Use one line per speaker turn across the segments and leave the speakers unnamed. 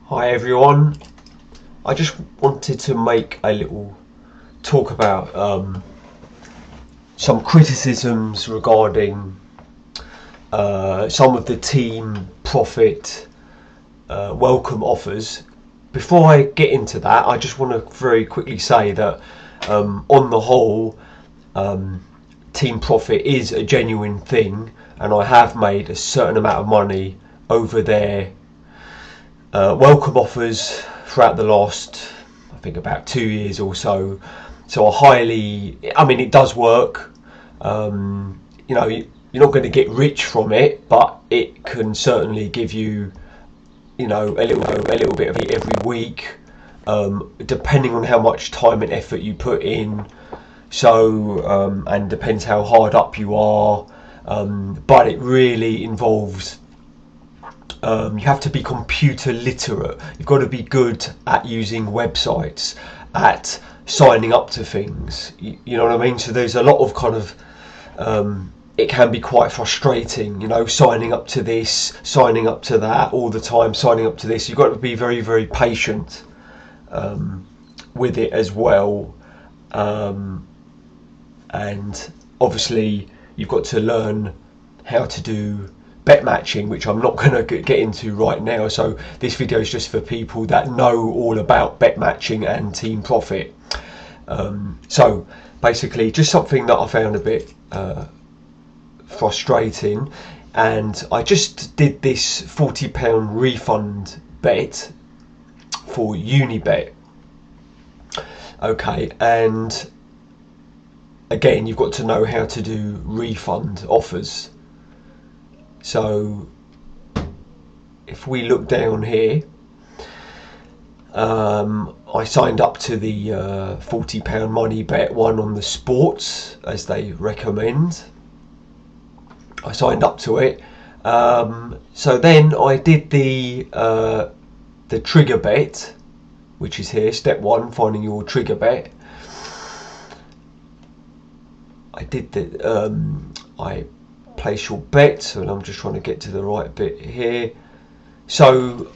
Hi everyone, I just wanted to make a little talk about some criticisms regarding some of the team profit welcome offers. Before I get into that, I just want to very quickly say that on the whole, team profit is a genuine thing, and I have made a certain amount of money over their welcome offers throughout the last, I think, about 2 years or so. So it does work. You're not going to get rich from it, but it can certainly give you, a little bit of it every week, depending on how much time and effort you put in. So, and depends how hard up you are. But it really involves, you have to be computer literate. You've got to be good at using websites, at signing up to things. You know what I mean? So there's a lot of kind of, it can be quite frustrating, signing up to this, signing up to that all the time, signing up to this. You've got to be very, very patient with it as well. And obviously you've got to learn how to do bet matching, which I'm not going to get into right now. So this video is just for people that know all about bet matching and team profit. So basically just something that I found a bit frustrating, and I just did this £40 refund bet for Unibet. Okay, and again, you've got to know how to do refund offers. So if we look down here, I signed up to the £40 money bet one on the sports, as they recommend. I signed up to it. So then I did the trigger bet, which is here, step one, finding your trigger bet. I did I place your bet, and I'm just trying to get to the right bit here. So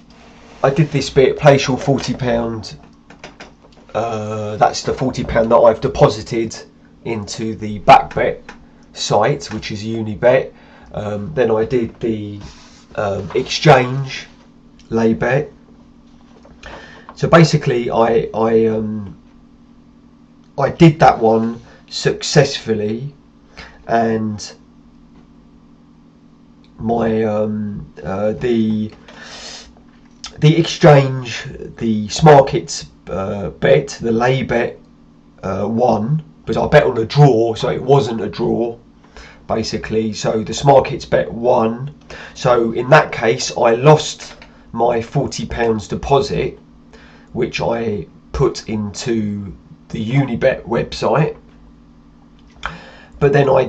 I did this bit, place your £40. That's the £40 that I've deposited into the back bet site, which is Unibet. Then I did the exchange lay bet. So basically I did that one successfully, and my the exchange, the Smarkets bet, the lay bet won, but I bet on a draw, so it wasn't a draw basically. So the Smarkets bet won. So in that case I lost my £40 deposit, which I put into the Unibet website, but then I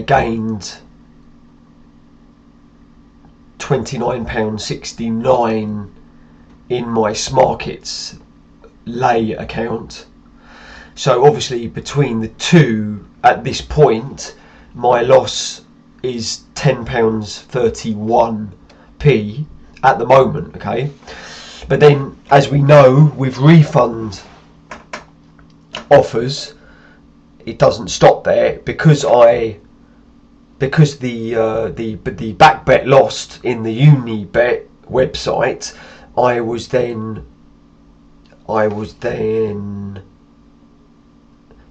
gained £29.69 in my Smarkets lay account. So obviously between the two at this point, my loss is £10.31p at the moment. Okay, but then, as we know, with refund offers, it doesn't stop there, because the back bet lost in the Unibet website. I was then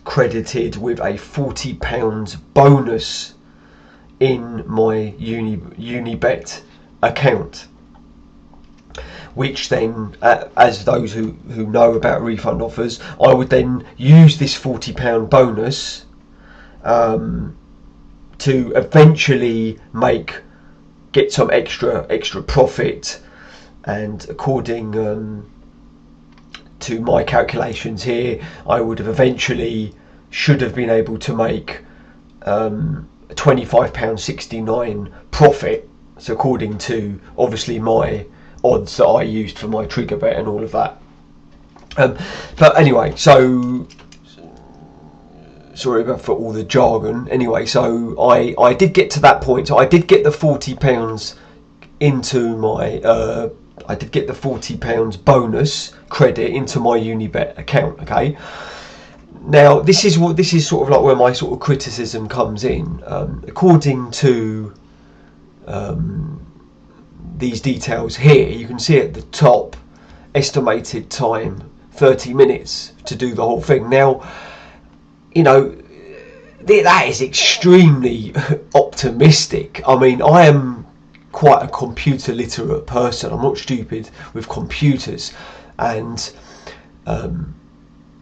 credited with a £40 bonus in my Unibet account, which then, as those who know about refund offers, I would then use this £40 bonus to eventually get some extra profit. And according to my calculations here, I would have should have been able to make £25.69 profit. So according to obviously my odds that I used for my trigger bet and all of that. But anyway, so sorry for all the jargon. Anyway, so I did get to that point. So I did get the £40 into my I did get the £40 bonus credit into my Unibet account. Okay. Now this is sort of like where my sort of criticism comes in. According to these details here, you can see at the top, estimated time 30 minutes to do the whole thing. Now, you know, that is extremely optimistic. I mean, I am quite a computer literate person. I'm not stupid with computers, and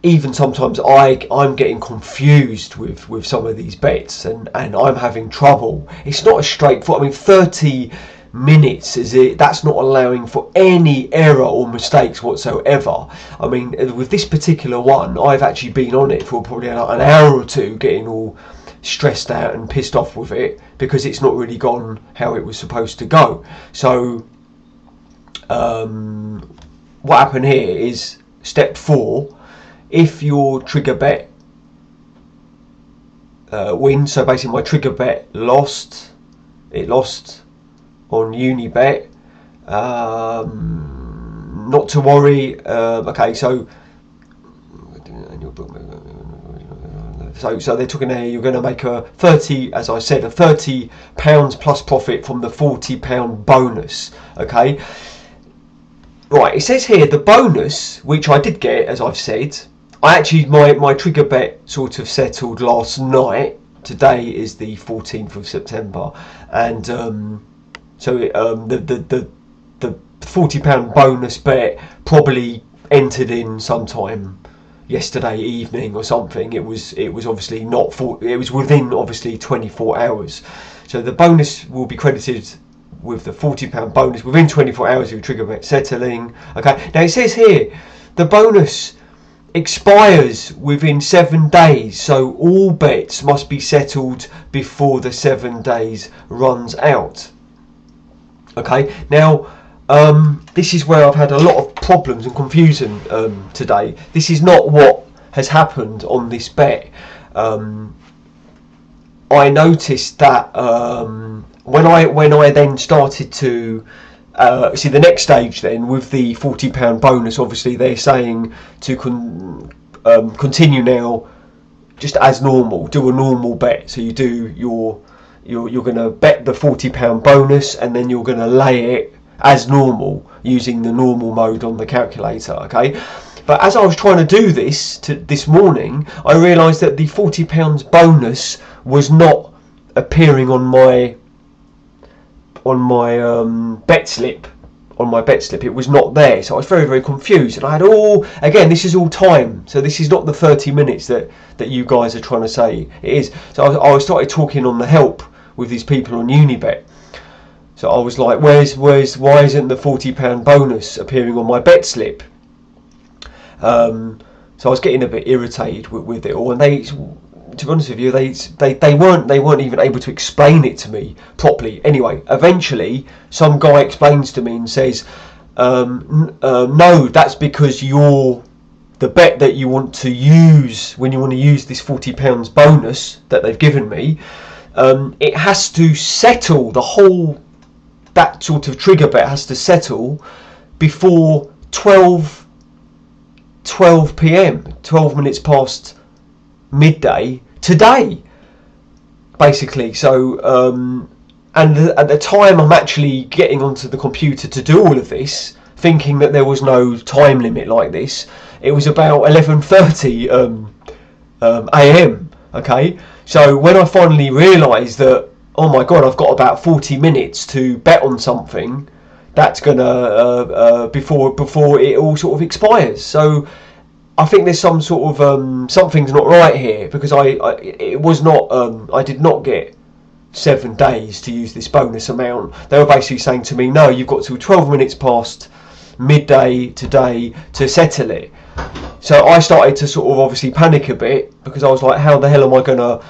even sometimes I'm getting confused with some of these bets, and I'm having trouble. It's not as straightforward. I mean, 30 minutes that's not allowing for any error or mistakes whatsoever. I mean, with this particular one, I've actually been on it for probably an hour or two, getting all stressed out and pissed off with it because it's not really gone how it was supposed to go. So what happened here is step 4. If your trigger bet wins, so basically my trigger bet lost on Unibet, not to worry. Okay, so they're talking here, you're going to make a 30, as I said, a £30 plus profit from the £40 bonus. Okay, right, it says here the bonus, which I did get, as I've said. I actually, my trigger bet sort of settled last night. Today is the 14th of September, and so the £40 bonus bet probably entered in sometime yesterday evening or something. It was obviously not it was within obviously 24 hours. So the bonus will be credited with the £40 bonus within 24 hours of your trigger bet settling. Okay. Now it says here the bonus expires within 7 days, so all bets must be settled before the 7 days runs out. Okay, now this is where I've had a lot of problems and confusion today. This is not what has happened on this bet. I noticed that when I then started to see the next stage, then with the £40 bonus, obviously they're saying to continue now just as normal, do a normal bet. So you do you're going to bet the £40 bonus, and then you're going to lay it as normal using the normal mode on the calculator. Okay, but as I was trying to do this morning, I realised that the £40 bonus was not appearing on my bet slip. It was not there, so I was very, very confused, and I had again, this is all time, so this is not the 30 minutes that you guys are trying to say it is. So I started talking on the help with these people on Unibet. So I was like, why isn't the £40 bonus appearing on my bet slip? So I was getting a bit irritated with it all, and they, to be honest with you, they weren't even able to explain it to me properly. Anyway, eventually some guy explains to me and says, no, that's because the bet that you want to use when you want to use this £40 bonus that they've given me, it has to settle, that sort of trigger bet has to settle before 12 p.m, 12 minutes past midday today, basically. So and at the time I'm actually getting onto the computer to do all of this, thinking that there was no time limit like this, it was about 11:30 a.m. Okay, so when I finally realised that, oh my god, I've got about 40 minutes to bet on something that's gonna before it all sort of expires. So I think there's some sort of something's not right here, because I did not get 7 days to use this bonus amount. They were basically saying to me, no, you've got till 12 minutes past midday today to settle it. So I started to sort of obviously panic a bit, because I was like, how the hell am I gonna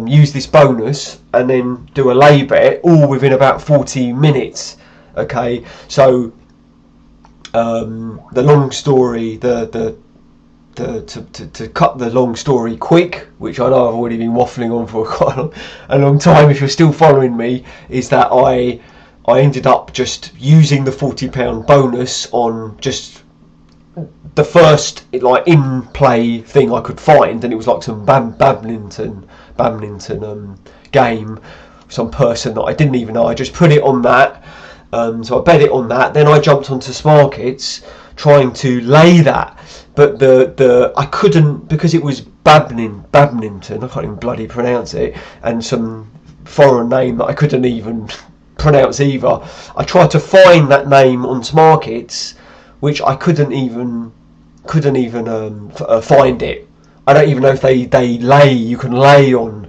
use this bonus and then do a lay bet all within about 40 minutes. Okay, so the long story, to cut the long story quick, which I know I've already been waffling on for quite a long time, if you're still following me, is that I I ended up just using the £40 bonus on just the first like in play thing I could find, and it was like some badminton game, some person that I didn't even know. I just put it on that, so I bet it on that. Then I jumped onto Smarkets trying to lay that, but I couldn't, because it was badminton. I can't even bloody pronounce it, and some foreign name that I couldn't even pronounce either. I tried to find that name on Smarkets, which I couldn't even find it. I don't even know if you can lay on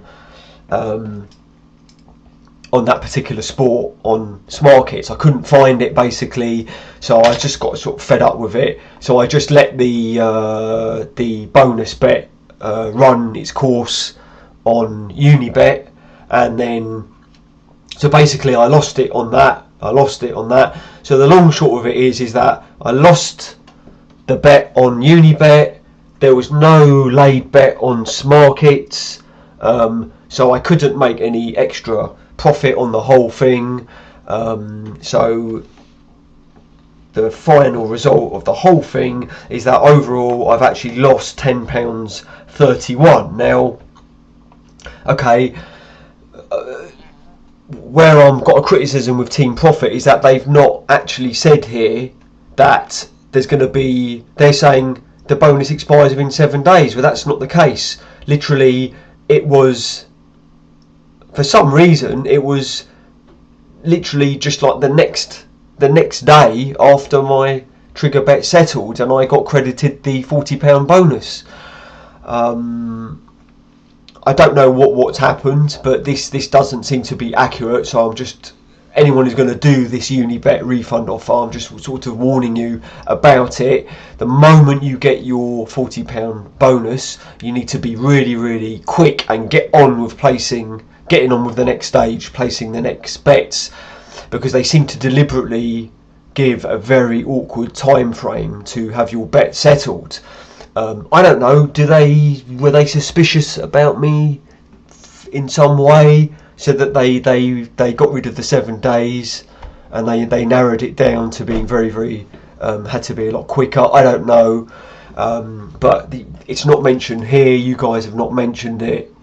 that particular sport on Smarkets. I couldn't find it basically, so I just got sort of fed up with it. So I just let the bonus bet run its course on Unibet, and then so basically I lost it on that. So the long short of it is that I lost the bet on Unibet. There was no laid bet on Smarkets, so I couldn't make any extra profit on the whole thing. So the final result of the whole thing is that overall I've actually lost £10.31. Now, okay, where I've got a criticism with Team Profit is that they've not actually said here that there's going to be, they're saying the bonus expires within 7 days. Well, that's not the case. Literally, it was, for some reason, it was literally just like the next day after my trigger bet settled, and I got credited the £40 bonus. I don't know what's happened, but this doesn't seem to be accurate. So I'm just, anyone who's going to do this Unibet refund offer, I'm just sort of warning you about it. The moment you get your £40 bonus, you need to be really, really quick and getting on with the next stage, placing the next bets, because they seem to deliberately give a very awkward time frame to have your bet settled. I don't know, were they suspicious about me in some way, so that they got rid of the 7 days, and they narrowed it down to being very, very, had to be a lot quicker. I don't know, but it's not mentioned here. You guys have not mentioned it.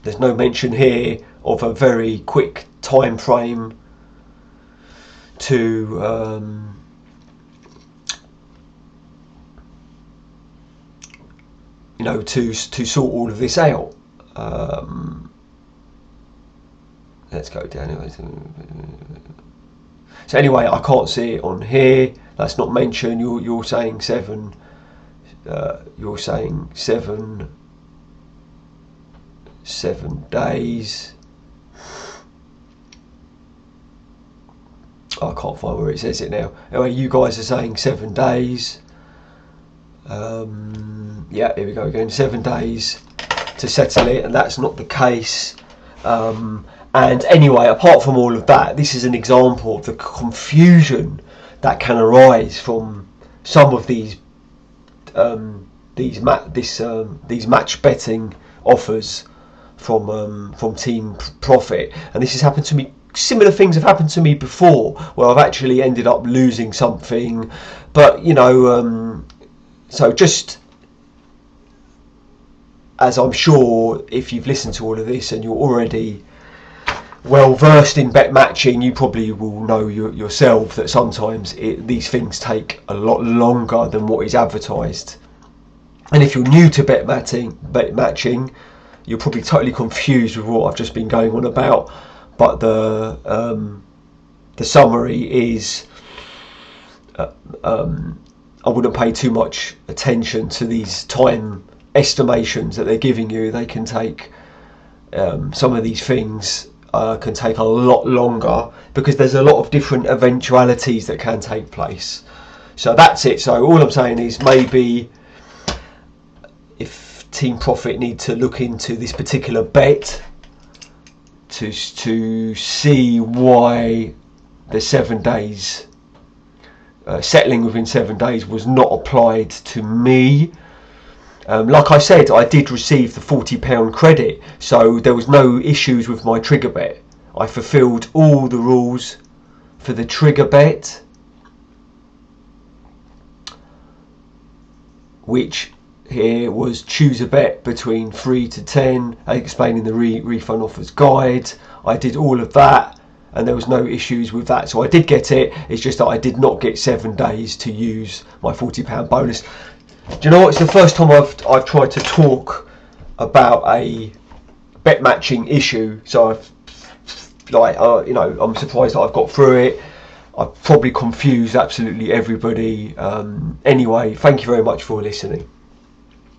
There's no mention here of a very quick time frame to to sort all of this out. Let's go down. So anyway, I can't see it on here. That's not mentioned. You're saying 7. You're saying 7 days. I can't find where it says it now. Anyway, you guys are saying 7 days. Yeah, here we go again. 7 days to settle it, and that's not the case. And anyway, apart from all of that, this is an example of the confusion that can arise from some of these match betting offers from Team Profit. And this has happened to me. Similar things have happened to me before, where I've actually ended up losing something. But so just, as I'm sure if you've listened to all of this and you're already well versed in bet matching, you probably will know yourself that sometimes these things take a lot longer than what is advertised. And if you're new to bet matching, you're probably totally confused with what I've just been going on about. But the summary is, I wouldn't pay too much attention to these time estimations that they're giving you. They can take, some of these things can take a lot longer, because there's a lot of different eventualities that can take place. So that's it. So all I'm saying is, maybe if Team Profit need to look into this particular bet to see why the 7 days, settling within 7 days, was not applied to me. Like I said, I did receive the £40 credit, so there was no issues with my trigger bet. I fulfilled all the rules for the trigger bet, which here was choose a bet between 3 to 10, explaining the refund offers guide. I did all of that, and there was no issues with that, so I did get it. It's just that I did not get 7 days to use my £40 bonus. Do you know what? It's the first time I've tried to talk about a bet matching issue, so I'm surprised that I've got through it. I've probably confused absolutely everybody. Anyway, thank you very much for listening.